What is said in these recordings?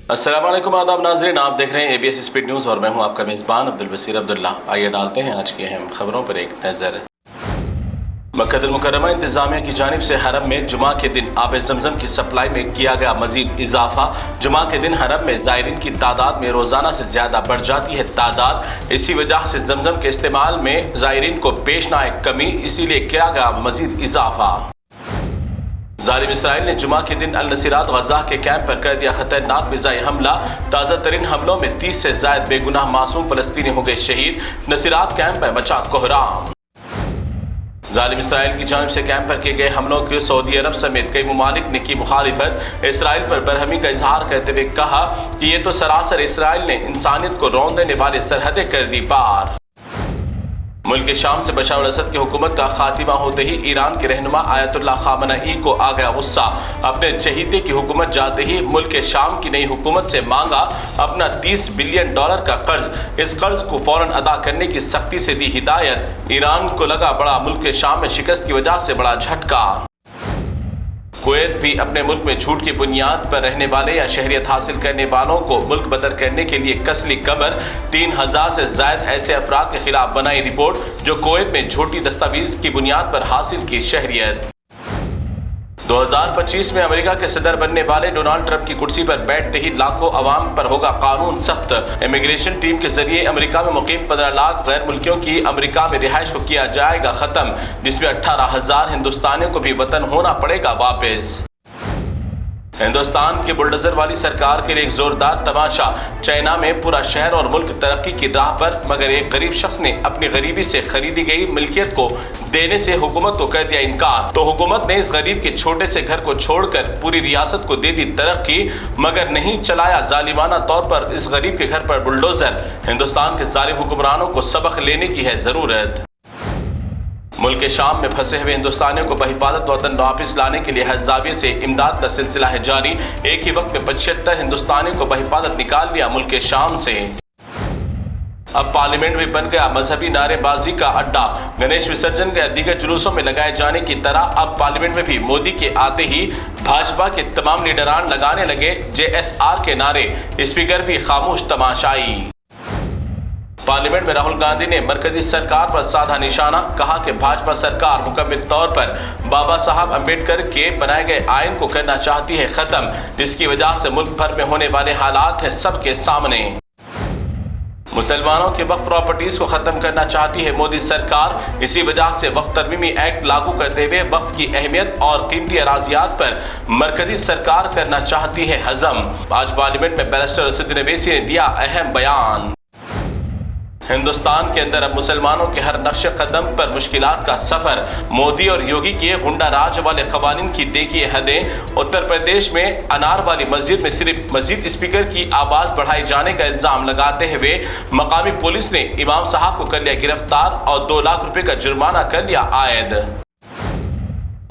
अस्सलाम वालेकुम आदाब नाज़रीन, आप देख रहे हैं ABS स्पीड न्यूज़ और मैं हूं आपका मेज़बान अब्दुल बसीर अब्दुल्ला। आइए डालते हैं आज की अहम खबरों पर एक नज़र। मक्का मुकर्रमा इंतज़ामिया की जानिब से हरम में जुमा के दिन आब ज़मज़म की सप्लाई में किया गया मज़ीद इजाफा। जुमा के दिन हरम में ज़ायरीन की तादाद में रोज़ाना से ज़्यादा बढ़ जाती है तादाद। इसी वजह से ज़मज़म के इस्तेमाल में ज़ायरीन को पेश न आए कमी, इसीलिए किया गया मज़ीद इजाफा। ज़ालिम इसराइल ने जुमा के दिन अल नसीरात गज़ा के कैंप पर कर दिया खतरनाक फ़िज़ाई हमला। ताज़ा तरीन हमलों में 30 से ज़ायद बेगुनाह मासूम फ़लस्तीनी हो गए शहीद। नसीरात कैंप पर मचा कोहराम। ज़ालिम इसराइल की जानिब से कैंप पर किए गए हमलों की सऊदी अरब समेत कई ममालिक ने की मुखालिफत। इसराइल पर बरहमी का इजहार करते हुए कहा कि ये तो सरासर इसराइल ने इंसानियत को रौंद देने वाली सरहदें कर दी पार। मुल्क शाम से बशार अल असद की हुकूमत का खात्मा होते ही ईरान के रहनुमा आयतुल्लाह खामनई को आ गया गुस्सा। अपने चहीते की हुकूमत जाते ही मुल्क शाम की नई हुकूमत से मांगा अपना $30 बिलियन का कर्ज। इस कर्ज को फौरन अदा करने की सख्ती से दी हिदायत। ईरान को लगा बड़ा मुल्क शाम में शिकस्त की वजह से बड़ा झटका। कुवैत भी अपने मुल्क में झूठ की बुनियाद पर रहने वाले या शहरियत हासिल करने वालों को मुल्क बदर करने के लिए कसली कमर। 3000 से जायद ऐसे अफराद के खिलाफ बनाई रिपोर्ट जो कुवैत में झूठी दस्तावेज की बुनियाद पर हासिल की शहरियत। 2025 में अमेरिका के सदर बनने वाले डोनाल्ड ट्रंप की कुर्सी पर बैठते ही लाखों अवाम पर होगा कानून सख्त। इमिग्रेशन टीम के जरिए अमेरिका में मुकीम 15 लाख गैर मुल्कियों की अमेरिका में रिहाइश को किया जाएगा खत्म, जिसमें 18,000 हिंदुस्तानियों को भी वतन होना पड़ेगा वापस। हिंदुस्तान की बुलडोजर वाली सरकार के लिए एक जोरदार तमाशा। चाइना में पूरा शहर और मुल्क तरक्की की राह पर, मगर एक गरीब शख्स ने अपनी गरीबी से खरीदी गई मिल्कियत को देने से हुकूमत को कर दिया इनकार। तो हुकूमत ने इस गरीब के छोटे से घर को छोड़कर पूरी रियासत को दे दी तरक्की, मगर नहीं चलाया जालिमाना तौर पर इस गरीब के घर पर बुलडोजर। हिंदुस्तान के जालिम हुक्मरानों को सबक लेने की है जरूरत। मुल्क शाम में फंसे हुए हिंदुस्तानियों को बहिफाजत वतन वापस लाने के लिए हज ज़ाविये से इमदाद का सिलसिला है जारी। एक ही वक्त में 75 हिंदुस्तानियों को बहिफाजत निकाल लिया मुल्क शाम से। अब पार्लियामेंट में बन गया मजहबी नारेबाजी का अड्डा। गणेश विसर्जन या दीगर जुलूसों में लगाए जाने की तरह अब पार्लियामेंट में भी मोदी के आते ही भाजपा के तमाम लीडरान लगाने लगे JSR के नारे। स्पीकर भी खामोश तमाशाई। पार्लियामेंट में राहुल गांधी ने मरकजी सरकार पर साधा निशाना, कहा कि भाजपा सरकार मुकम्मल तौर पर बाबा साहब अम्बेडकर के बनाए गए आयन को करना चाहती है खत्म, जिसकी वजह से मुल्क भर में होने वाले हालात है सबके सामने। मुसलमानों के वक्फ प्रॉपर्टीज को खत्म करना चाहती है मोदी सरकार। इसी वजह से वक्फ तरमीमी एक्ट लागू करते हुए वक्फ की अहमियत और कीमती अराजियात पर मरकजी सरकार करना चाहती है हजम। आज पार्लियामेंट में बैरिस्टर असदुद्दीन ओवैसी ने दिया अहम बयान। हिंदुस्तान के अंदर अब मुसलमानों के हर नक्शे कदम पर मुश्किलात का सफर। मोदी और योगी के गुंडा राज वाले कवानीन की देखिए हदें। उत्तर प्रदेश में अनार वाली मस्जिद में सिर्फ मस्जिद स्पीकर की आवाज बढ़ाए जाने का इल्जाम लगाते हुए मकामी पुलिस ने इमाम साहब को कर लिया गिरफ्तार और 2 लाख रुपए का जुर्माना कर लिया आयद।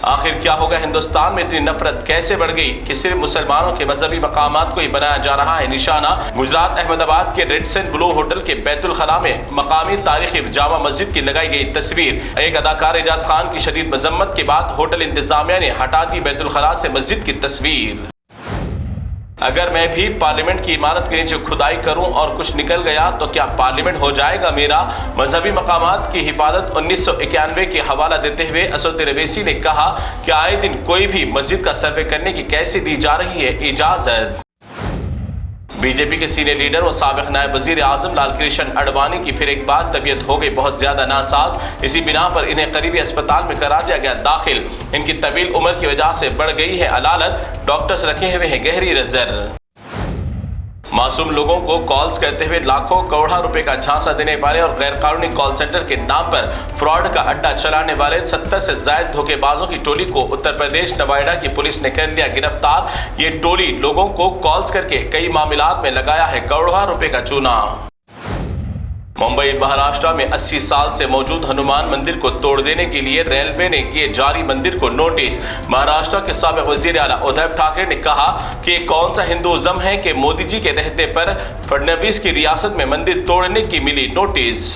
आखिर क्या होगा, हिंदुस्तान में इतनी नफरत कैसे बढ़ गई कि सिर्फ मुसलमानों के मजहबी मकामात को ही बनाया जा रहा है निशाना। गुजरात अहमदाबाद के रेडिसन ब्लू होटल के बैतुल खला में मकामी तारीखी जामा मस्जिद की लगाई गई तस्वीर। एक अदाकार एजाज खान की शदीद मजम्मत के बाद होटल इंतजामिया ने हटा दी बैतुल खला से मस्जिद की तस्वीर। अगर मैं भी पार्लियामेंट की इमारत के नीचे खुदाई करूं और कुछ निकल गया तो क्या पार्लियामेंट हो जाएगा मेरा? मजहबी मकामात की हिफाजत 1991 के हवाला देते हुए असदुद्दीन ओवैसी ने कहा कि आए दिन कोई भी मस्जिद का सर्वे करने की कैसे दी जा रही है इजाजत। बीजेपी के सीनियर लीडर और साबिक नायब वजीर आजम लाल कृष्ण आडवाणी की फिर एक बार तबीयत हो गई बहुत ज्यादा नासाज। इसी बिना पर इन्हें करीबी अस्पताल में करा दिया गया दाखिल। इनकी तवील उम्र की वजह से बढ़ गई है अलालत, डॉक्टर्स रखे हुए हैं गहरी नजर। मासूम लोगों को कॉल्स करते हुए लाखों करोड़ों रुपए का झांसा देने वाले और गैरकानूनी कॉल सेंटर के नाम पर फ्रॉड का अड्डा चलाने वाले 70 से ज्यादा धोखेबाजों की टोली को उत्तर प्रदेश नवादा की पुलिस ने कर लिया गिरफ्तार। ये टोली लोगों को कॉल्स करके कई मामलात में लगाया है करोड़ों रुपए का चूना। मुंबई महाराष्ट्र में 80 साल से मौजूद हनुमान मंदिर को तोड़ देने के लिए रेलवे ने किए जारी मंदिर को नोटिस। महाराष्ट्र के साबिक वजीर आला उद्धव ठाकरे ने कहा कि कौन सा हिंदुइज्म है कि मोदी जी के रहते पर फडणवीस की रियासत में मंदिर तोड़ने की मिली नोटिस।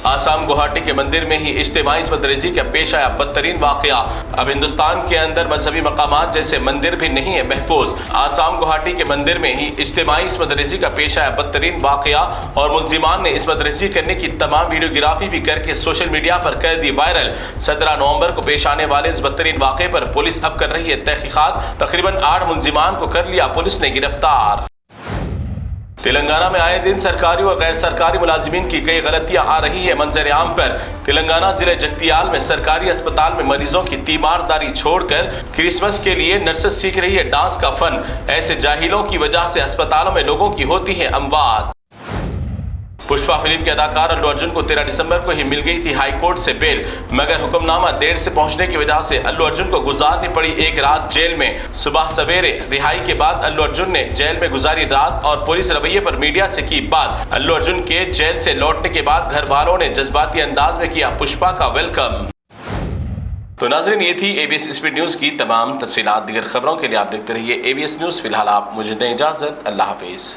आसाम गुवाहाटी के मंदिर में ही इज्तिमाई इसमत-रेज़ी का पेश आया बदतरीन वाक़या। अब हिंदुस्तान के अंदर मजहबी मकामात जैसे मंदिर भी नहीं है महफूज। आसाम गुवाहाटी के मंदिर में ही इज्तिमाई इसमत-रेज़ी का पेश आया बदतरीन वाक़या और मुल्जिमान ने इसमत-रेज़ी करने की तमाम वीडियोग्राफी भी करके सोशल मीडिया पर कर दी वायरल। 17 नवंबर को पेश आने वाले इस बदतरीन वाक़े पर पुलिस अब कर रही है तहकीकात। तकरीबन 8 मुल्जिमान को कर लिया पुलिस ने गिरफ्तार। तेलंगाना में आए दिन सरकारी व गैर सरकारी मुलाजिमीन की कई गलतियां आ रही है मंजर आम पर। तेलंगाना जिले जगतियाल में सरकारी अस्पताल में मरीजों की तीमारदारी छोड़कर क्रिसमस के लिए नर्सेस सीख रही है डांस का फन। ऐसे जाहिलों की वजह से अस्पतालों में लोगों की होती है अमवात। पुष्पा फिल्म के अदाकार अल्लू अर्जुन को 13 दिसंबर को ही मिल गई थी हाई कोर्ट से बेल, मगर हुक्मनामा देर से पहुंचने की वजह से अल्लू अर्जुन को गुजारनी पड़ी एक रात जेल में। सुबह सवेरे रिहाई के बाद अल्लू अर्जुन ने जेल में गुजारी रात और पुलिस रवैये पर मीडिया से की बात। अल्लू अर्जुन के जेल से लौटने के बाद घर वालों ने जज्बाती अंदाज में किया पुष्पा का वेलकम। तो नाज़रीन, ये थी ABS स्पीड न्यूज़ की तमाम तफसीलात। दीगर खबरों के लिए आप देखते रहिए ABS न्यूज़। फिलहाल आप मुझे दें इजाज़त। अल्लाह हाफिज़।